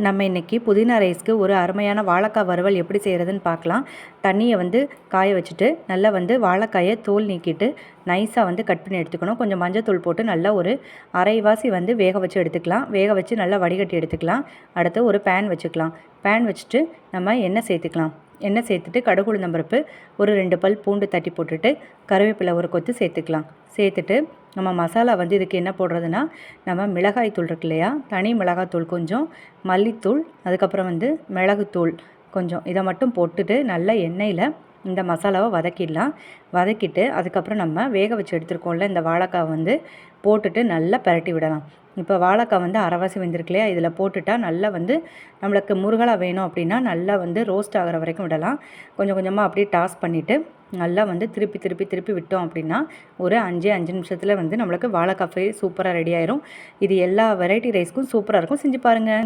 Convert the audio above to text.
நம்ம இன்றைக்கி புதினா ரைஸ்க்கு ஒரு அருமையான வாழைக்காய் வறுவல் எப்படி செய்கிறதுன்னு பார்க்கலாம். தண்ணியை காய வச்சுட்டு நல்லா வாழைக்காயை தோல் நீக்கிட்டு நைஸாக கட் பண்ணி எடுத்துக்கணும். கொஞ்சம் மஞ்சத்தூள் போட்டு நல்லா ஒரு அரைவாசி வேக வச்சு எடுத்துக்கலாம். வேக வச்சு நல்லா வடிகட்டி எடுத்துக்கலாம். அடுத்து ஒரு பேன் வச்சுக்கலாம். பேன் வச்சுட்டு நம்ம எண்ணெய் சேர்த்துக்கலாம். எண்ணெய் சேர்த்துட்டு கடுகு உளுந்தம்பருப்பு ஒரு 2 பல் பூண்டு தட்டி போட்டுட்டு கருவேப்பிலை ஒரு கொத்து சேர்த்துக்கலாம். சேர்த்துட்டு நம்ம மசாலா இதுக்கு என்ன போடுறதுன்னா, நம்ம மிளகாய் தூள் இருக்கு இல்லையா, தனி மிளகாத்தூள் கொஞ்சம், மல்லித்தூள், அதுக்கப்புறம் மிளகுத்தூள் கொஞ்சம், இதை மட்டும் போட்டுட்டு நல்லா எண்ணெயில் இந்த மசாலாவை வதக்கிடலாம். வதக்கிட்டு அதுக்கப்புறம் நம்ம வேக வச்சு எடுத்துருக்கோம்ல இந்த வாழைக்காய் போட்டுட்டு நல்லா பரட்டி விடலாம். இப்போ வாழைக்காய் அரைவாசி வெந்திருக்கு இல்லையா, இதில் போட்டுட்டா நல்லா நம்மளுக்கு முருகலாக வேணும் அப்படின்னா நல்லா ரோஸ்ட் ஆகிற வரைக்கும் விடலாம். கொஞ்சம் கொஞ்சமாக அப்படியே டாஸ் பண்ணிவிட்டு நல்லா திருப்பி திருப்பி திருப்பி விட்டோம் அப்படின்னா ஒரு 5 நிமிஷத்தில் நம்மளுக்கு வாழைக்காய் ஃப்ரை சூப்பராக ரெடி ஆயிரும். இது எல்லா வெரைட்டி ரைஸ்க்கும் சூப்பராக இருக்கும். செஞ்சு பாருங்கள்.